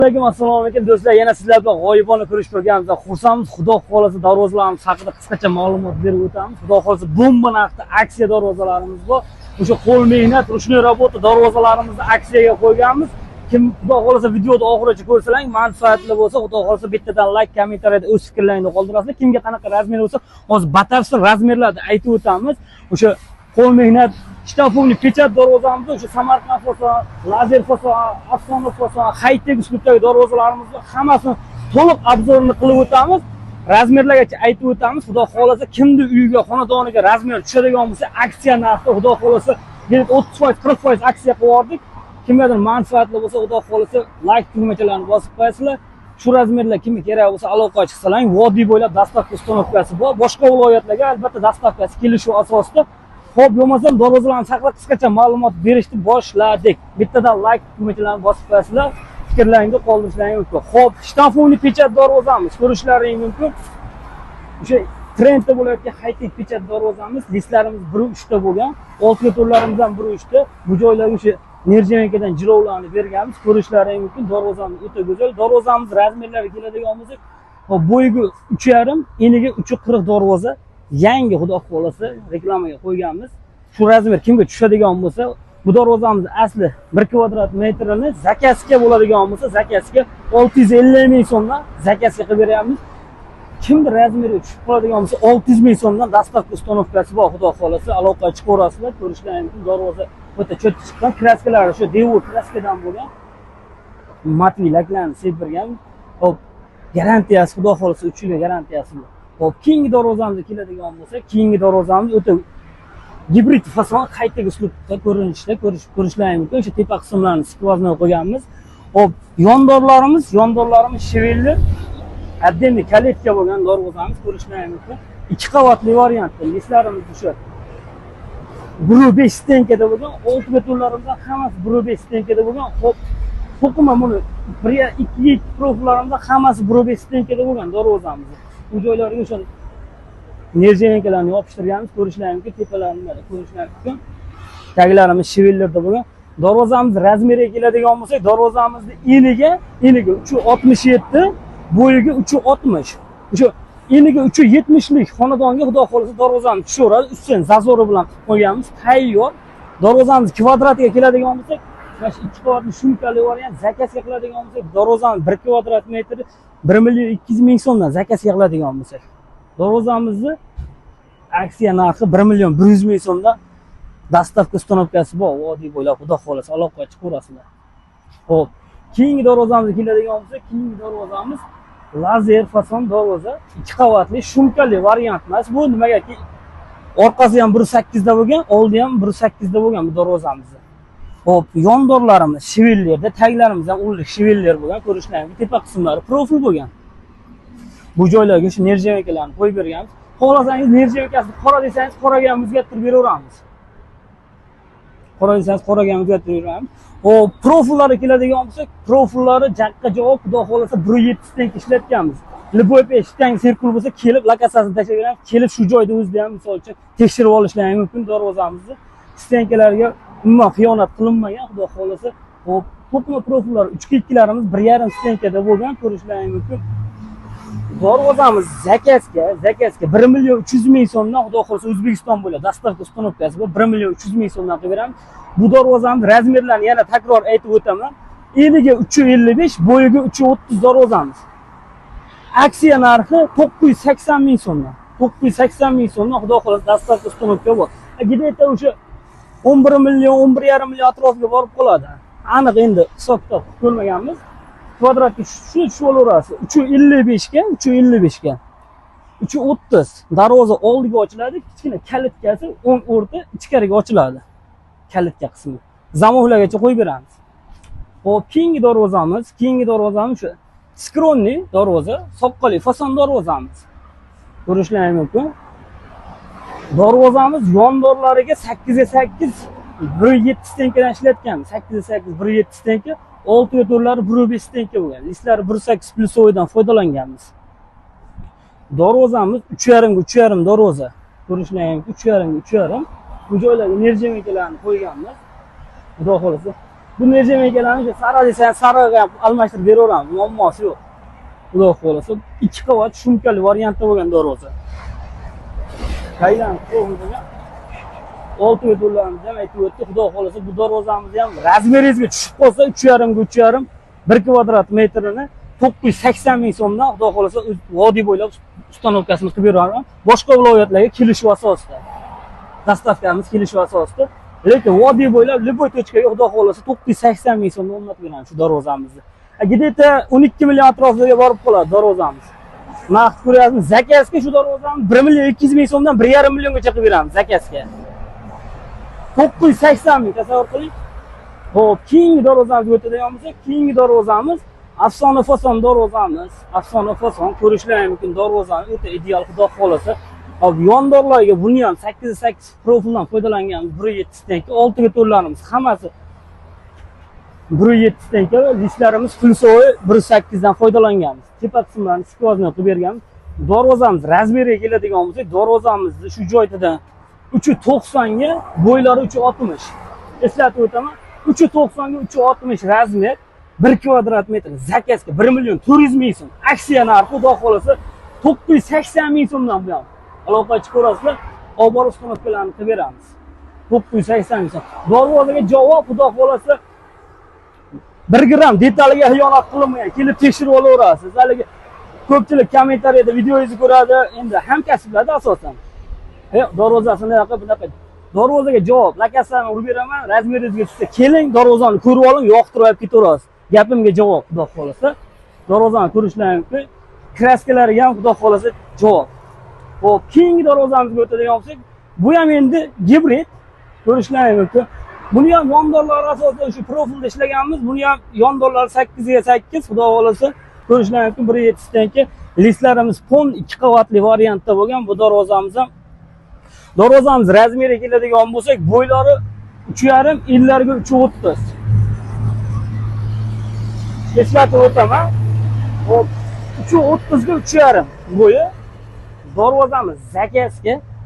Assalomu alaykum do'stlar, yana sizlar bilan g'oyibona ko'rishib turganimizda xursandmiz. Xudo xolasa darvozalarimiz haqida qisqacha ma'lumot berib o'tamiz. Xudo xolasa bomba narxda aksiya darvozalarimiz bor. O'sha qo'l mehnat, ruchniy robota darvozalarimizni aksiyaga qo'yganmiz. Kim xudo xolasa videoni oxirigacha ko'rsalang, manfaatli bo'lsa, xudo xolasa bittadan like, kommentariyada o'z fikrlaringizni qoldirasizlar. Kimga qanaqa razmer bo'lsa, hozir batafsil razmerlarni aytib o'tamiz. O'sha qo'l mehnat Штафовный pechat darvozamizda o'sha Samarqand fason, lazer fason, afsona fason, high-tech uslubdagi darvozalarimizni hammasini to'liq obzorini qilib o'tamiz. Razmerlargacha aytib o'tamiz. Xudo xolasa kimni uyiga, xonadoniga razmer tushadigan bo'lsa, aksiya narxi xudo xolasa 30%, 40% aksiya qilib kimgadir manfaatli bo'lsa, xudo xolasa like tugmachalarini bosib qo'yasizlar. Shu razmerlar kimga kerak bo'lsa aloqa chiqsalang, vodiy bo'ylab dastavka ustanovkasi bor. Boshqa viloyatlarga albatta dastavkasi kelishuv asosida. Xo'p, bo'lmasam darvozalarni haqida qisqacha ma'lumot berishni boshladik. Bittadan like tugmachalarini bosib qo'yasizlar, fikrlaringizni qoldirishlaringiz mumkin. Xo'p, Штафовный pechat darvozamiz ko'rishlaringiz mumkin. O'sha trendda bo'layotgan high-tech pechat darvozamiz, listlarimiz 1.3 ta bo'lgan, olti yo'llarimizdan 1.3 ta. Bu joylarga o'sha nerjanikadan jilovlarni berganmiz. Ko'rishlaringiz mumkin. Darvozamiz o'ta go'zal. Darvozamiz razmerlariga keladigan bo'lsak, bo'yiga 3.5, eniga 3.40 darvoza. Yangi xudo xolasa reklamaga qo'yganmiz. Shu razmer kimga tushadigan bo'lsa, bu darvozamiz asli 1 kvadrat metrini zakasga bo'ladigan bo'lsa, zakasga 650 ming so'mdan zakasga qilib beryapmiz. Kimda razmeri tushib qoladigan bo'lsa, 600 ming so'mdan dastavka ustanovkasi bor. Xudo xolasa aloqa chiqarasizlar. Ko'rishlaringiz mumkin. Darvoza o'ta cho'tib chiqqan, kraskalari shu devor kraskadan bo'lgan. Matli laklarni sepirgan. Hop, garantiyasi xudo xolasa 3 yilga garantiyasi bor. Hop, keyingi darvozamizga keladigan bo'lsa, keyingi darvozamiz o'ta gibrid fason, high-tech uslubda ko'rinishda ko'rishlaringiz mumkin. O'sha tepa qismlarini skvoznoy qo'yganmiz. Hop, yondorlarimiz shivelli, отдельный kaletka bo'lgan darvozamiz ko'rishlaringiz mumkin. 2 qavatli variantda listlarimiz o'sha 1.5 stenkada bo'lgan, olti betonlarimizdan hammasi 1.5 stenkada bo'lgan. Hop, to'qima buni 1-2 profillarimizdan hammasi 1.5 stenkada bo'lgan darvozamiz. Bu joylarga o'sha nerjanikalarni yopishtirganmiz. Ko'rishlaringiz mumkin, tepalarini ko'rishlaringiz mumkin. Taglarimiz shivellarda bo'lgan. Darvozamiz razmeriga keladigan bo'lsak, darvozamizni eniga 3.67, bo'yiga 3.60. O'sha eniga 3.70 lik xonadonga xudo xolasa darvozamiz tushaveradi. Ustidan zazori bilan qilib qo'yganmiz. Tayyor. Darvozamiz kvadratiga keladigan bo'lsak, mana shu 2 qavatli shumkali variant zakasga qiladigan bo'lsak, darvozamiz 1 kvadrat metri 1.200 ming so'mdan zakasga qiladigan bo'lsak, darvozamizni aksiya narxi 1.100 ming so'mdan dastavka ustanovkasi bor. Vodiy bo'ylab xudo xolasa aloqa chiqarasizlar. Xo'p, keyingi darvozamizga keladigan bo'lsak, keyingi darvozamiz lazer fason darvoza, 2 qavatli shumkali variant emas. Bu nimagaki orqasi ham 1.8 da bo'lgan, oldi ham 1.8 da bo'lgan bu darvozamizda. Hop, yondorlarimiz shivellarda, taglarimiz ham ullik shivellar bo'lgan. Ko'rishlaringiz, tepa qismlari profil bo'lgan. Bu joylarga shu nerjanikalarni qo'yib berganmiz. Xohlasangiz nerjanikasini qora desangiz, qoraga ham o'zgartirib beraveramiz. Qora desangiz, qoraga ham o'zgartirib beraveramiz. Hop, profillari keladigan bo'lsak, profillari jaqqa javob xudo xolasa 1.7 stenk ishlatganmiz. Liboy peshdan sirkul bo'lsa, kelib lokasiyasini tashlab beramiz. Kelib shu joyda o'zida ham misol uchun tekshirib olishlaringiz mumkin darvozamizni. Stenkalarga umuman xiyonat qilinmagan, xudo xolasa. Hop, to'qima profillar 3.2larimiz 1.5 stenkada bo'lgan, ko'rishlaringiz mumkin. Darvozamiz zakasga 1.300 ming so'mdan xudo xolasa O'zbekiston bo'ylab dastavka ustanovkasi bor. 1.300 ming so'mdan qilib beramiz. Bu darvozamiz razmerlarini yana takror aytib o'taman. Eniga 3.55, bo'yiga 3.30 darvozamiz. Aksiya narxi 980 ming so'mdan. 980 ming so'mdan xudo xolasa dastavka ustanovka bor. Gideta o'sha 11 million, 11,5 million atrofiga borib qoladi. Aniq endi hisob-kitob ko'rmaganmiz. Kvadratga shu o'laverasi 3.55 ga, 3.30. Darvoza oldiga ochiladi, kichkina kalitkasi o'ng o'rta ichkariga ochiladi. Kalitka qismi. Zamovlargacha qo'yib beramiz. Hop, keyingi darvozamiz shu skronli darvoza, soqqali fason darvozamiz. Ko'rishlaringiz mumkin. Darvozamiz yondorlariga 8 ga 8 1.7 stenkadan ishlatganmiz. 8 ga 8 1.7 stenka, olti yo'llari 1.5 stenka bo'lgan. Listlari 1.8 plyusoydan foydalanganmiz. Darvozamiz 3.5 darvoza. Ko'rishlaringiz 3.5. Bu joylarga nerjanikalarni qo'yganmiz. Xudo xolasa. Bu necha ekanini sara desa saraga almashtirib beraveramiz, muammosi yo'q. Xudo xohlasa 2 qavat shumkali variantda bo'lgan darvoza. Qaydan qo'yilgan 6 metrlarimiz ham aytib o'tdi. Xudo xohlasa bu darvozamiz ham razmeringizga tushib qolsa 3,5 ga 3,5 1 kvadrat metrini 980 ming so'mdan xudo xohlasa vodiy bo'ylab ustanovkasini qilib beraman. Boshqa viloyatlarga kelishuv asosida. Dastavkamiz kelishuv asosida. Lekin vodiy bo'ylab любой точкаga xudo xohlasa 980 ming so'mdan o'rnatib beraman shu darvozamizni. Где-то 12 million atrofiga borib qoladi darvozamiz. Naqd ko'ryapsiz, zakazga shu darvozamiz 1 million 200 ming so'mdan 1,5 milliongacha qilib beramiz zakazga. 980 ming tasavvur qiling. Xo'p, keyingi darvozamizga o'tadigan bo'lsak, keyingi darvozamiz afsona fason darvozamiz. Afsona fason ko'rishlari mumkin darvozamiz o'ta ideal xudo xohlasa. Hop, yondorlarga buni ham 8x8 profildan foydalanganmiz. 1.7 tanka, 6 ga to'rlarimiz hammasi 1.7 tanka va listlarimiz pulsoy 1.8 dan foydalanganmiz. Tepa qismlarini skvozniy qilib berganmiz. Darvozamiz razmeriga keladigan bo'lsak, darvozamizni shu joyida 390 ga, bo'ylari 360. Eslatib o'taman, 390 ga 360 razmer, 1 kvadrat metr zakazga 1 million 400 ming so'm. Aksiya narxi xudo xohlasa 980 ming so'mdan buyon. Aloqa chiqarasizlar, olib borib ustanovkalarni qilib beramiz. 980 ming so'm. Darvozaga javob xudo xohlasa 1 gram detaliga xiyonat qilinmagan. Kelib tekshirib olaverasiz. Haligi ko'pchilik kommentariyada videoyingizni ko'radi, endi hamkasblarda asosan. Darvozasini bunaqa darvozaga javob, lakaslarni urib beraman, razmeringizga tushsa, keling, darvozani ko'rib oling, yoqtirib olib ketaverasiz. Gapimga javob, xudo xohlasa. Darvozani ko'rishlari mumkin. Kraskalariga ham xudo xohlasa javob. Xo'p, keyingi darvozamizga o'tadigan bo'lsak, bu ham endi gibrid ko'rishlari mumkin. Buni ham yondorlar asosida shu profilda ishlaganmiz. Buni ham yondorlar 8 ga 8, xudo xohlasa ko'rishlari mumkin. 1.7 tanka. Listlarimiz pon 2 qavatli variantda bo'lgan. Bu darvozamiz ham darvozamiz razmeriga keladigan bo'lsak, bo'ylari 3,5, enlariga 3.30. Eslatib o'taman. Hop, 3.30 ga 3,5 bo'yi. Darvozamiz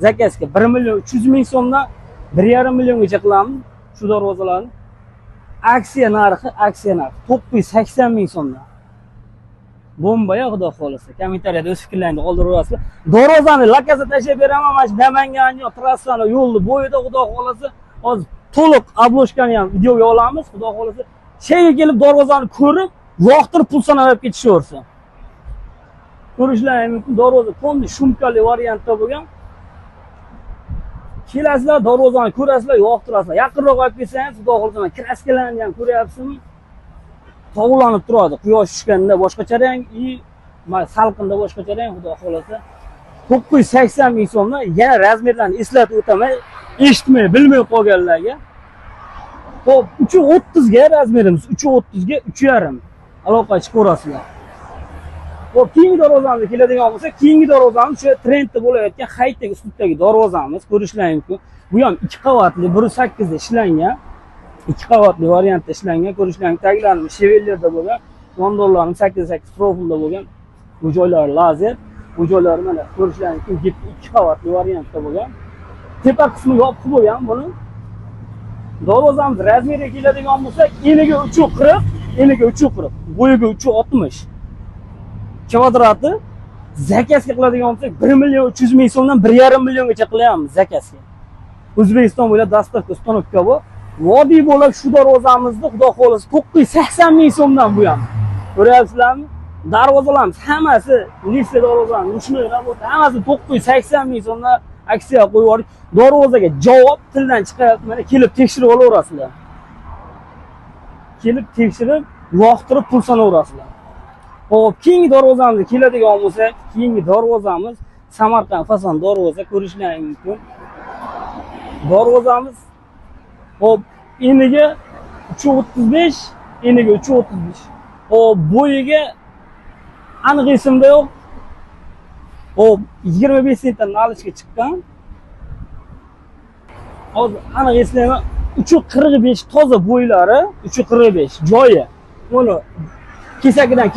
zakazga 1 million 300 ming so'mdan 1,5 milliongacha qilamiz shu darvozalarni. Aksiya narxi 980 ming so'mdan. Bomba ya xudo xohlasa. Kommentariyada o'z fikrlaringizni qoldirasizlar. Darvozani lakasa tashlab beraman, mana shu Namangan trassani yo'lni bo'yida xudo xohlasa hozir to'liq obloshkani ham videoga olamiz. Xudo xohlasa sheyga kelib darvozani ko'rib, yoqtirib pul sanab olib ketishaversin. Ko'rishlari mumkin. Darvoza fondi shumkali variantda bo'lgan. Kelasizlar, darvozani ko'rasizlar, yoqtirasizlar. Yaqinroq olib kelsangiz, xudo xohlasa kraskalarni ham ko'ryapsizmi? Tovlanib turadi. Quyosh tushganda boshqacha rang, salqinda boshqacha rang, xudo xohlasa. 980 ming so'mdan yana razmerlarni eslatib o'taman, eshitmay, bilmay qolganlarga. Xo'p, 3.30 ga razmerimiz, 3.30 ga 3,5. Aloqa chiqarasizlar. Xo'p, keyingi darvozamizga keladigan bo'lsa, keyingi darvozamiz shu trendda bo'layotgan high-tech uslubdagi darvozamiz ko'rishlari mumkin. Bu ham 2 qavatli, 1.8 da ishlangan. 2 qavatli variantda ishlangan. Ko'rishlari taglarimiz Chevellerda bo'lgan, yondorlarimiz 8x8 profilda bo'lgan. Bu joylari lazer, bu joylari mana ko'rishlari mumkin 2 qavatli variantda bo'lgan. Tepa qismi yopiq bo'lgan buni. Darvozamiz razmeriga keladigan bo'lsa, eniga 3.40, eniga 3.40, bo'yiga 3.60. Kvadrati zakazga qiladigan bo'lsak 1 million 300 ming so'mdan 1,5 milliongacha qilyapmiz zakazga. O'zbekiston bo'ylab dastavka ustanovka bu. Vodiy bo'lib shu darvozamizni xudo xohlasa 980 ming so'mdan bu ham. Ko'ryapsizlarmi? Darvozalarimiz hammasi lista darvozalar, ruchnoy работа, hammasi 980 ming so'mdan aksiya qo'yib yubordik. Darvozaga javob tildan chiqayapti. Mana kelib tekshirib olaverasizlar. Kelib tekshirib, yoqtirib pul sanaverasizlar. Xo'p, keyingi darvozamizga keladigan bo'lsak, keyingi darvozamiz Samarqand fason darvoza ko'rishlari mumkin. Darvozamiz hop, eniga 3.35, eniga 3.35. Hop, bo'yiga aniq esimda yo'q. Hop, 25 sentdan nalishga chiqqan. Hozir aniq eslayman, 3.45 toza bo'ylari, 3.45 joyi. Buni kesakidan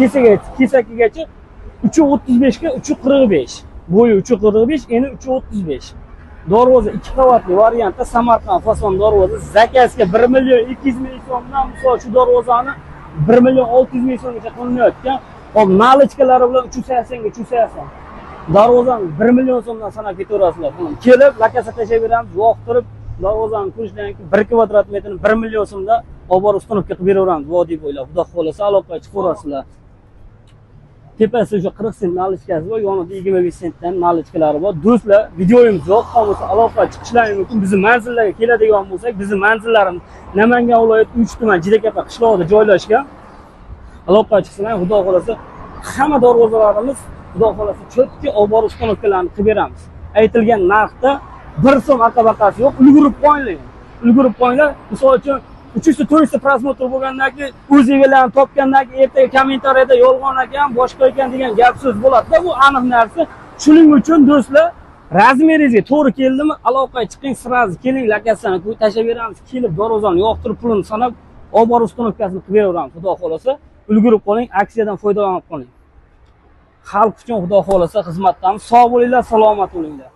kesakigacha 3.35 ga 3.45. Bo'yi 3.45, eni 3.35. Darvoza 2 qavatli variantda Samarqand fason darvoza zakazga 1 million 200 ming so'mdan misol shu darvozani 1 million 600 ming so'mgacha qilinayotgan. Hop, nalichkalari bilan 380 ga 380. Darvozani 1 million so'mdan sanab ketaverasizlar. Kelib, lakasa tashlayveramiz, yoqtirib, darvozani qurishdan keyin 1 kvadrat metrni 1 million so'mda olib borib ustunovka qilib beraveramiz. Vodiy bo'ylab, xudo xolasa aloqaga chiqaverasizlar. Tepasi o'sha 40 sent nalichkasi bor, yonida 25 sentdan nalichkalari bor. Do'stlar, videoyimiz yoqqan bo'lsa aloqa chiqishlaringiz mumkin. Bizning manzillarga keladigan bo'lsak, bizning manzillarimiz Namangan viloyati 3 tuman Jidakapa qishlog'ida joylashgan. Aloqa chiqsanglar, xudo xolasa hamma darvozalarimiz xudo xolasa cho'tki olib borib ustunovkalarni qilib beramiz. Aytilgan narxda 1 so'm aqabaqasi yo'q, ulgurib qo'yinglar. Ulgurib qo'yinglar. Misol uchun 300-400 prosmotr bo'lgandan keyin o'z egallarini topgandan keyin ertaga kommentariyada yolg'on ekan, boshqa ekan degan gap so'z bo'ladi-da, bu aniq narsa. Shuning uchun do'stlar, razmeringizga to'g'ri keldimi, aloqaga chiqing, sirazi keling, lakasani tashlab beramiz, kelib darvozani yoqtirib pulini sanab, olib borib ustunovkasini qilib beraveramiz. Xudo xolasa, ulgurib qoling, aksiyadan foydalanib qoling. Xalq uchun xudo xolasa xizmatdamiz. Sog' bo'linglar, salomat bo'linglar.